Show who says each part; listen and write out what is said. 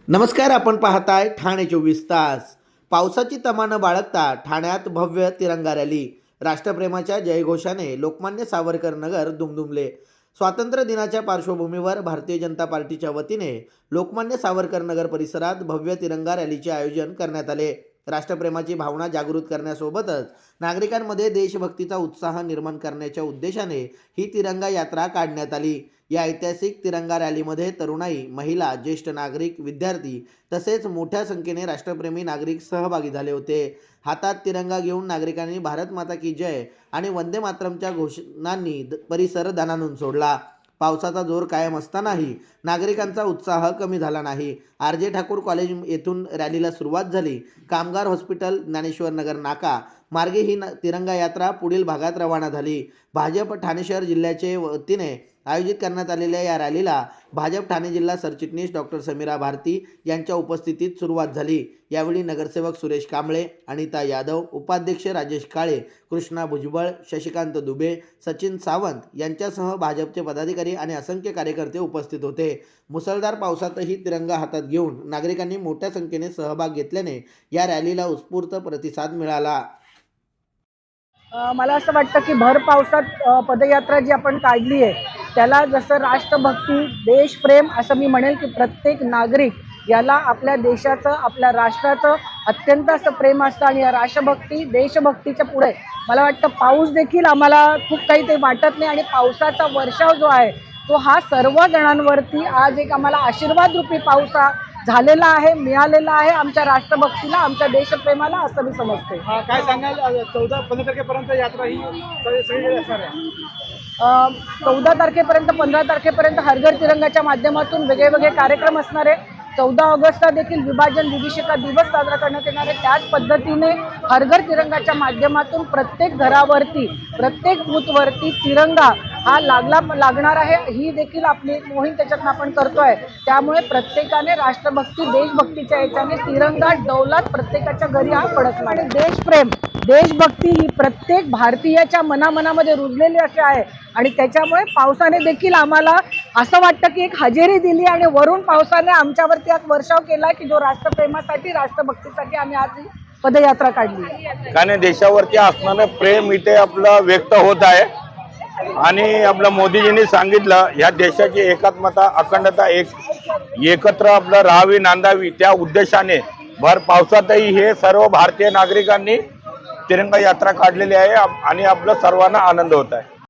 Speaker 1: नमस्कार, आपण पाहताय ठाणे 24 तास. पावसाची तमानं बाळगता ठाण्यात भव्य तिरंगा रॅली. राष्ट्रप्रेमाच्या जयघोषाने लोकमान्य सावरकर नगर दुमदुमले. स्वातंत्र्य दिनाच्या पार्श्वभूमीवर भारतीय जनता पार्टीच्या वतीने लोकमान्य सावरकर नगर परिसरात भव्य तिरंगा रॅलीचे आयोजन करण्यात आले. राष्ट्रप्रेमाची भावना जागृत करण्यासोबतच नागरिकांमध्ये देशभक्तीचा उत्साह निर्माण करण्याच्या उद्देशाने ही तिरंगा यात्रा काढण्यात आली. या ऐतिहासिक तिरंगा रॅलीमध्ये तरुणाई, महिला, ज्येष्ठ नागरिक, विद्यार्थी तसेच मोठ्या संख्येने राष्ट्रप्रेमी नागरिक सहभागी झाले होते. हातात तिरंगा घेऊन नागरिकांनी भारत माता की जय आणि वंदे मातरमच्या घोषणांनी परिसर दणाणून सोडला. पावसाचा जोर कायम असतानाही नागरिकांचा उत्साह कमी झाला नाही. आर.जे. ठाकूर कॉलेज येथून रॅलीला सुरुवात झाली. कामगार हॉस्पिटल, ज्ञानेश्वर नगर नाका मार्गे ही तिरंगा यात्रा पुढील भागात रवाना झाली. भाजप ठाणे शहर जिल्ह्याचे वतीने आयोजित करण्यात आलेल्या या रॅलीला भाजप ठाणे जिल्हा सरचिटणीस डॉक्टर समीरा भारती यांच्या उपस्थितीत सुरुवात झाली. यावेळी नगरसेवक सुरेश कांबळे, अनिता यादव, उपाध्यक्ष राजेश काळे, कृष्णा भुजबळ, शशिकांत दुबे, सचिन सावंत यांच्यासह भाजपचे पदाधिकारी आणि असंख्य कार्यकर्ते उपस्थित होते. मुसळधार पावसातही तिरंगा हातात घेऊन नागरिकांनी मोठ्या संख्येने सहभाग घेतल्याने या रॅलीला उत्स्फूर्त प्रतिसाद मिळाला.
Speaker 2: मला असं वाटतं की भर पावसात पदयात्रा जी आपण काढली आहे त्याला जसं राष्ट्रभक्ती, देशप्रेम असं मी म्हणेल की प्रत्येक नागरिक याला आपल्या देशाचं, आपल्या राष्ट्राचं अत्यंत असं प्रेम असतं आणि या राष्ट्रभक्ती, देशभक्तीच्या पुढे मला वाटतं पाऊस देखील आम्हाला खूप काही ते वाटत नाही आणि पावसाचा वर्षाव जो आहे तो हा सर्व जणांवरती आज एक आम्हाला आशीर्वादरूपी पाऊस झालेला आहे, मिळालेला आहे आमच्या राष्ट्रभक्तीला, आमच्या देशप्रेमाला, असं मी समजते.
Speaker 3: काय सांगाल 14-15 तारखेपर्यंत यात्रा ही सगळीकडे असणार आहे?
Speaker 2: 14 तारखेपर्यंत 15 तारखेपर्यंत हर घर तिरंगाच्या माध्यमातून वेगळे कार्यक्रम असणार आहे. 14 ऑगस्टला देखील विभाजन विभीषिका दिवस साजरा करण्यात येणार आहे. त्याच पद्धतीने हर घर तिरंगाच्या माध्यमातून प्रत्येक घरावरती, प्रत्येक बूथवरती तिरंगा हा लागणार आहे. ही देखील आपली मोहीम त्याच्यातून आपण करतोय. त्यामुळे प्रत्येकाने राष्ट्रभक्ती, देशभक्तीच्या याच्याने तिरंगा डौलात प्रत्येकाच्या घरी हा फडकला आणि देशप्रेम, देशभक्ती ही प्रत्येक भारतीयाच्या मनामध्ये रुजलेली अशी आहे आणि त्याच्यामुळे पावसाने देखील आम्हाला असं वाटतं की एक हजेरी दिली आणि वरून पावसाने आमच्यावरती एक वर्षाव केला की जो राष्ट्रप्रेमासाठी, राष्ट्रभक्तीसाठी आम्ही आज पदयात्रा काढली.
Speaker 4: कारण देशावरती असणारं प्रेम इथे आपलं व्यक्त होत आहे आणि आपलं मोदीजींनी सांगितलं ह्या देशाची एकात्मता, अखंडता एकत्र आपलं राहावी, नांदावी, त्या उद्देशाने भर पावसातही हे सर्व भारतीय नागरिकांनी तिरंगा यात्रा काढलेली आहे आणि आपलं सर्वांना आनंद होत आहे.